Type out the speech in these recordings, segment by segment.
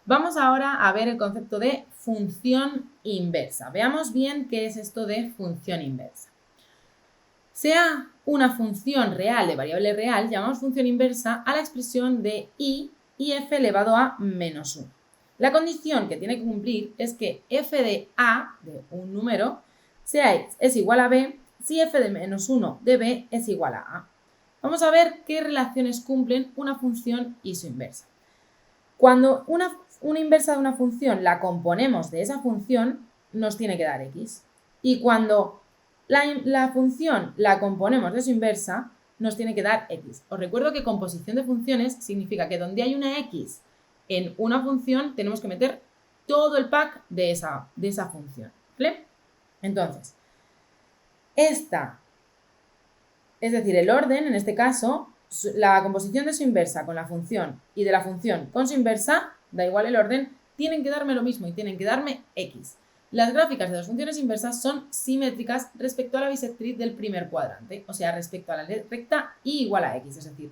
Vamos ahora a ver el concepto de función inversa. Veamos bien qué es esto de función inversa. Sea una función real de variable real, llamamos función inversa a la expresión de y f elevado a menos 1. La condición que tiene que cumplir es que f de a, de un número, sea x es igual a b si f de menos 1 de b es igual a a. Vamos a ver qué relaciones cumplen una función y su inversa. Cuando una inversa de una función la componemos de esa función, nos tiene que dar x. Y cuando la función la componemos de su inversa, nos tiene que dar x. Os recuerdo que composición de funciones significa que donde hay una x en una función, tenemos que meter todo el pack de esa función. ¿Vale? Entonces, esta, es decir, el orden, en este caso, la composición de su inversa con la función y de la función con su inversa, da igual el orden, tienen que darme lo mismo y tienen que darme x. Las gráficas de las funciones inversas son simétricas respecto a la bisectriz del primer cuadrante, o sea, respecto a la recta y igual a x, es decir,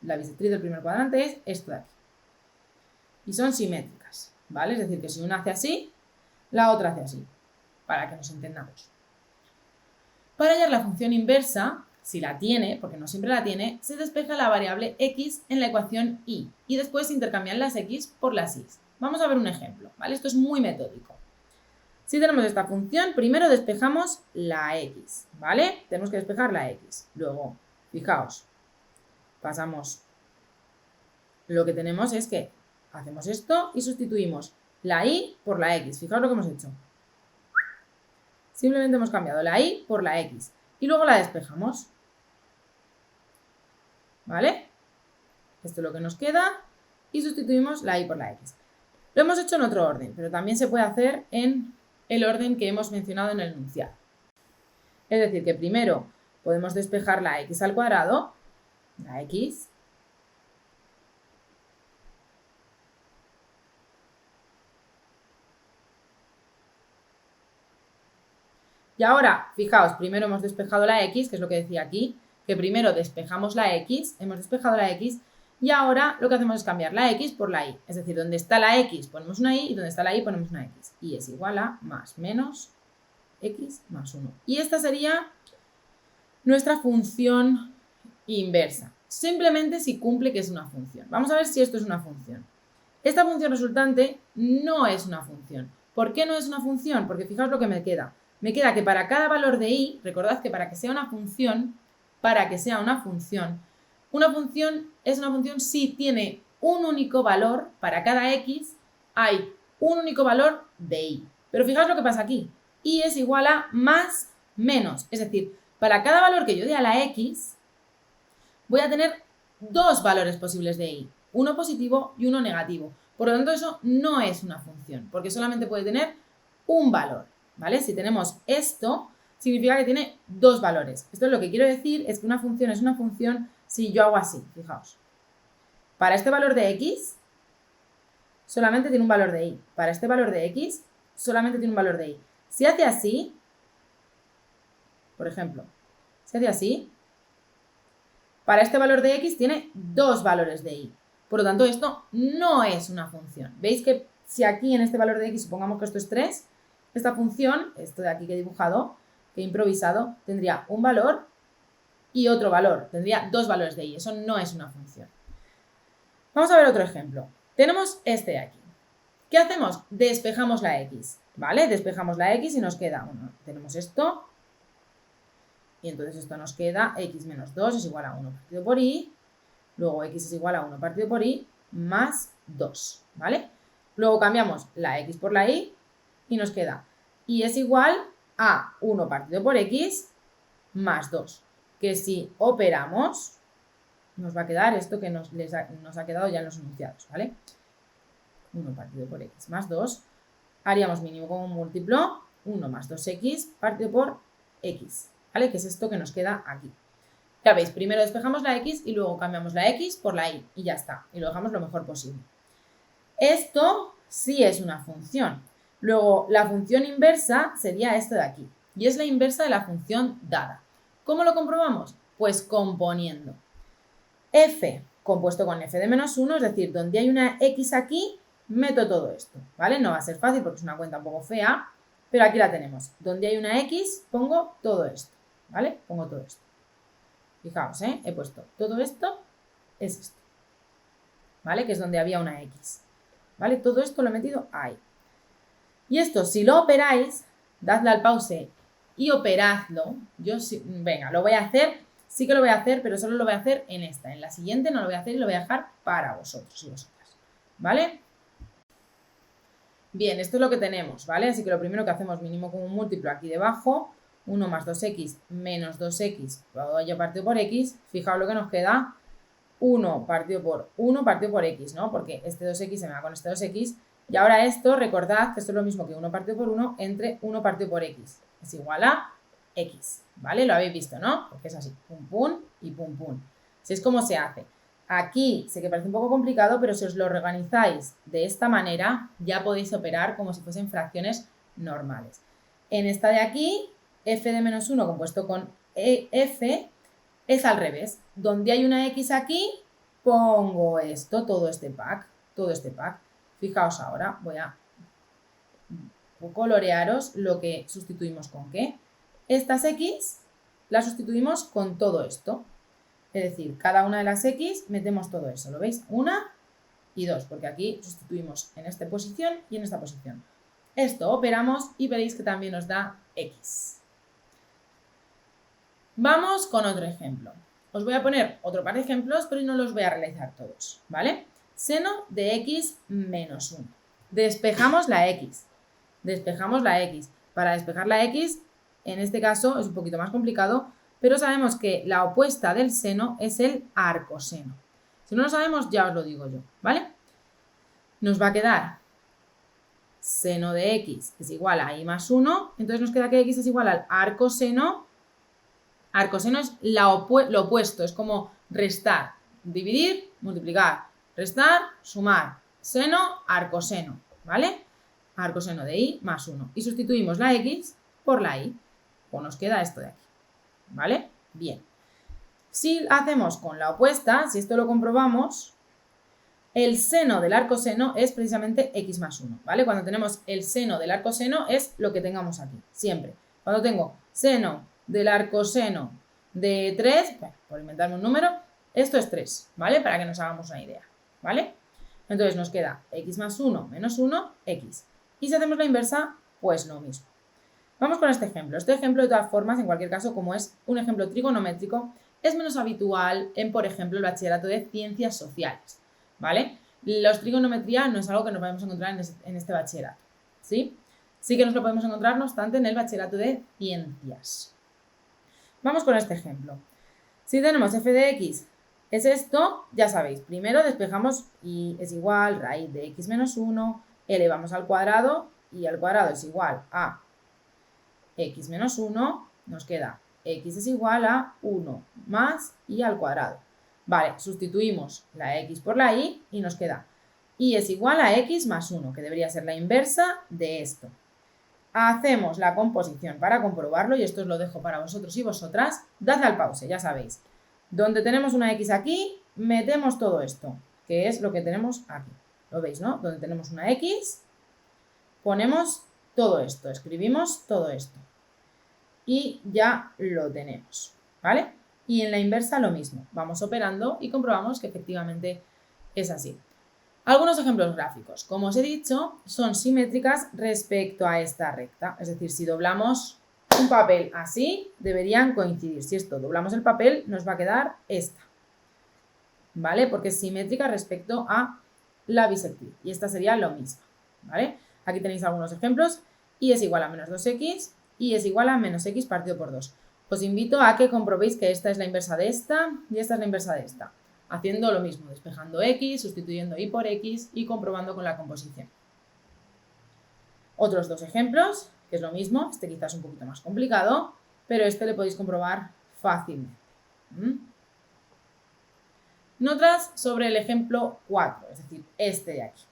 la bisectriz del primer cuadrante es esto de aquí. Y son simétricas, ¿vale? Es decir, que si una hace así, la otra hace así, para que nos entendamos. Para hallar la función inversa, si la tiene, porque no siempre la tiene, se despeja la variable x en la ecuación y después se intercambian las x por las y. Vamos a ver un ejemplo, ¿vale? Esto es muy metódico. Si tenemos esta función, primero despejamos la x, ¿vale? Tenemos que despejar la x. Luego, fijaos, pasamos. Lo que tenemos es que hacemos esto y sustituimos la y por la x. Fijaos lo que hemos hecho. Simplemente hemos cambiado la y por la x. Y luego la despejamos. ¿Vale? Esto es lo que nos queda. Y sustituimos la y por la x. Lo hemos hecho en otro orden, pero también se puede hacer en el orden que hemos mencionado en el enunciado. Es decir, que primero podemos despejar la x al cuadrado, la x, y ahora, fijaos, primero hemos despejado la x, que es lo que decía aquí, que primero despejamos la x, hemos despejado la x, y ahora lo que hacemos es cambiar la x por la y. Es decir, donde está la x ponemos una y donde está la y ponemos una x. Y es igual a más menos x más 1. Y esta sería nuestra función inversa. Simplemente si cumple que es una función. Vamos a ver si esto es una función. Esta función resultante no es una función. ¿Por qué no es una función? Porque fijaos lo que me queda. Me queda que para cada valor de y, recordad que para que sea una función es una función si tiene un único valor, para cada x hay un único valor de y. Pero fijaos lo que pasa aquí. Y es igual a más menos. Es decir, para cada valor que yo dé a la x, voy a tener dos valores posibles de y. Uno positivo y uno negativo. Por lo tanto, eso no es una función, porque solamente puede tener un valor. ¿Vale? Si tenemos esto, significa que tiene dos valores. Esto es lo que quiero decir, es que una función es una función si yo hago así, fijaos. Para este valor de x, solamente tiene un valor de y. Para este valor de x, solamente tiene un valor de y. Si hace así, por ejemplo, si hace así, para este valor de x tiene dos valores de y. Por lo tanto, esto no es una función. ¿Veis que si aquí en este valor de x, supongamos que esto es 3, esta función, esto de aquí que he dibujado, que he improvisado, tendría un valor y otro valor. Tendría dos valores de y. Eso no es una función. Vamos a ver otro ejemplo. Tenemos este de aquí. ¿Qué hacemos? Despejamos la x, ¿vale? Despejamos la x y nos queda, bueno, tenemos esto. Y entonces esto nos queda x menos 2 es igual a 1 partido por y. Luego x es igual a 1 partido por y más 2, ¿vale? Luego cambiamos la x por la y y nos queda y es igual a 1 partido por x más 2. Que si operamos, nos va a quedar esto que nos ha quedado ya en los enunciados, ¿vale? 1 partido por x más 2. Haríamos mínimo común múltiplo, 1 más 2x partido por x, ¿vale? Que es esto que nos queda aquí. Ya veis, primero despejamos la x y luego cambiamos la x por la y ya está. Y lo dejamos lo mejor posible. Esto sí es una función. Luego, la función inversa sería esto de aquí. Y es la inversa de la función dada. ¿Cómo lo comprobamos? Pues componiendo. F compuesto con f de menos 1, es decir, donde hay una x aquí, meto todo esto, ¿vale? No va a ser fácil porque es una cuenta un poco fea, pero aquí la tenemos. Donde hay una x, pongo todo esto, ¿vale? Pongo todo esto. Fijaos, he puesto todo esto, es esto, ¿vale? Que es donde había una x, ¿vale? Todo esto lo he metido ahí. Y esto, si lo operáis, dadle al pause y operadlo. Yo, venga, lo voy a hacer, sí que lo voy a hacer, pero solo lo voy a hacer en esta. En la siguiente no lo voy a hacer y lo voy a dejar para vosotros y vosotras, ¿vale? Bien, esto es lo que tenemos, ¿vale? Así que lo primero que hacemos, mínimo común múltiplo aquí debajo, 1 más 2x menos 2x, todo ello partido por x, fijaos lo que nos queda, 1 partido por 1 partido por x, ¿no? Porque este 2x se me va con este 2x, y ahora esto, recordad que esto es lo mismo que 1 partido por 1 entre 1 partido por x, es igual a x, ¿vale? Lo habéis visto, ¿no? Porque es así, pum, pum y pum, pum. Así es como se hace. Aquí sé que parece un poco complicado, pero si os lo organizáis de esta manera, ya podéis operar como si fuesen fracciones normales. En esta de aquí, f de menos 1 compuesto con f es al revés. Donde hay una x aquí, pongo esto, todo este pack. Fijaos ahora, voy a colorearos lo que sustituimos con qué. Estas x las sustituimos con todo esto. Es decir, cada una de las x metemos todo eso, ¿lo veis? 1 y 2, porque aquí sustituimos en esta posición y en esta posición. Esto operamos y veréis que también nos da x. Vamos con otro ejemplo. Os voy a poner otro par de ejemplos, pero no los voy a realizar todos, ¿vale? Seno de x menos 1. Despejamos la x. Para despejar la x, en este caso es un poquito más complicado, pero sabemos que la opuesta del seno es el arcoseno. Si no lo sabemos, ya os lo digo yo, ¿vale? Nos va a quedar seno de x es igual a y más 1, entonces nos queda que x es igual al arcoseno. Arcoseno es lo opuesto, es como restar, dividir, multiplicar, restar, sumar, seno, arcoseno, ¿vale? Arcoseno de y más 1. Y sustituimos la x por la y, pues nos queda esto de aquí, ¿vale? Bien. Si hacemos con la opuesta, si esto lo comprobamos, el seno del arcoseno es precisamente x más 1, ¿vale? Cuando tenemos el seno del arcoseno es lo que tengamos aquí, siempre. Cuando tengo seno del arcoseno de 3, por inventarme un número, esto es 3, ¿vale? Para que nos hagamos una idea, ¿vale? Entonces nos queda x más 1 menos 1, x. Y si hacemos la inversa, pues lo mismo. Vamos con este ejemplo. Este ejemplo, de todas formas, en cualquier caso, como es un ejemplo trigonométrico, es menos habitual en, por ejemplo, el bachillerato de ciencias sociales, ¿vale? La trigonometría no es algo que nos vamos a encontrar en este bachillerato, ¿sí? Sí que nos lo podemos encontrar, no obstante, en el bachillerato de ciencias. Vamos con este ejemplo. Si tenemos f de x es esto, ya sabéis, primero despejamos y es igual raíz de x menos 1, elevamos al cuadrado y al cuadrado es igual a x menos 1, nos queda x es igual a 1 más y al cuadrado. Vale, sustituimos la x por la y nos queda y es igual a x más 1, que debería ser la inversa de esto. Hacemos la composición para comprobarlo y esto os lo dejo para vosotros y vosotras. Dad al pause, ya sabéis. Donde tenemos una x aquí, metemos todo esto, que es lo que tenemos aquí. ¿Lo veis, no? Donde tenemos una x, ponemos todo esto, escribimos todo esto. Y ya lo tenemos, ¿vale? Y en la inversa lo mismo. Vamos operando y comprobamos que efectivamente es así. Algunos ejemplos gráficos. Como os he dicho, son simétricas respecto a esta recta. Es decir, si doblamos un papel así, deberían coincidir. Si esto doblamos el papel, nos va a quedar esta, ¿vale? Porque es simétrica respecto a la bisectriz. Y esta sería lo mismo, ¿vale? Aquí tenéis algunos ejemplos. Y es igual a menos 2x y es igual a menos x partido por 2. Os invito a que comprobéis que esta es la inversa de esta y esta es la inversa de esta. Haciendo lo mismo, despejando x, sustituyendo y por x y comprobando con la composición. Otros dos ejemplos, que es lo mismo, este quizás es un poquito más complicado, pero este le podéis comprobar fácilmente. Notas sobre el ejemplo 4, es decir, este de aquí.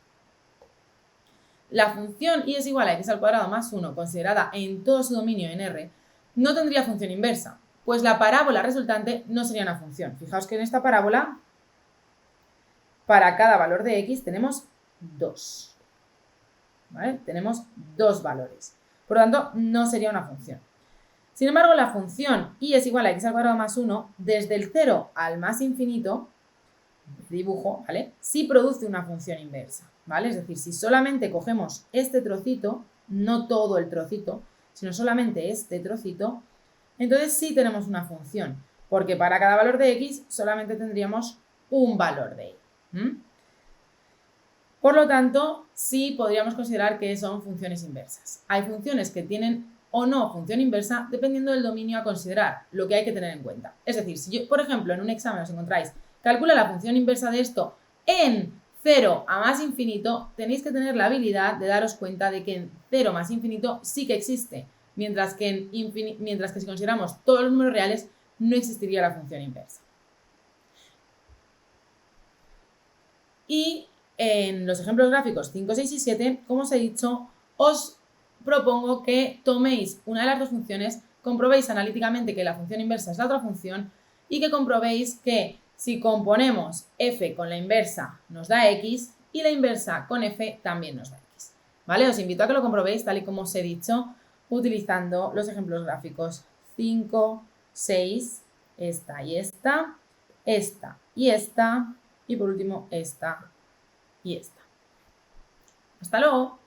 La función y es igual a x al cuadrado más 1 considerada en todo su dominio en R no tendría función inversa. pues la parábola resultante no sería una función. Fijaos que en esta parábola, para cada valor de x tenemos 2. ¿Vale? Tenemos 2 valores. Por lo tanto, no sería una función. Sin embargo, la función y es igual a x al cuadrado más 1, desde el 0 al más infinito, dibujo, ¿vale? Sí produce una función inversa, ¿vale? Es decir, si solamente cogemos este trocito, no todo el trocito, sino solamente este trocito, entonces sí tenemos una función, porque para cada valor de x solamente tendríamos un valor de y. Por lo tanto, sí podríamos considerar que son funciones inversas. Hay funciones que tienen o no función inversa dependiendo del dominio a considerar, lo que hay que tener en cuenta. Es decir, si yo, por ejemplo, en un examen os encontráis, calcula la función inversa de esto en 0 a más infinito, tenéis que tener la habilidad de daros cuenta de que en 0 más infinito sí que existe, mientras que si consideramos todos los números reales no existiría la función inversa. Y en los ejemplos gráficos 5, 6 y 7, como os he dicho, os propongo que toméis una de las dos funciones, comprobéis analíticamente que la función inversa es la otra función y que comprobéis que si componemos f con la inversa nos da x y la inversa con f también nos da x. ¿Vale? Os invito a que lo comprobéis tal y como os he dicho, utilizando los ejemplos gráficos 5, 6, esta y esta y por último esta y esta. Hasta luego.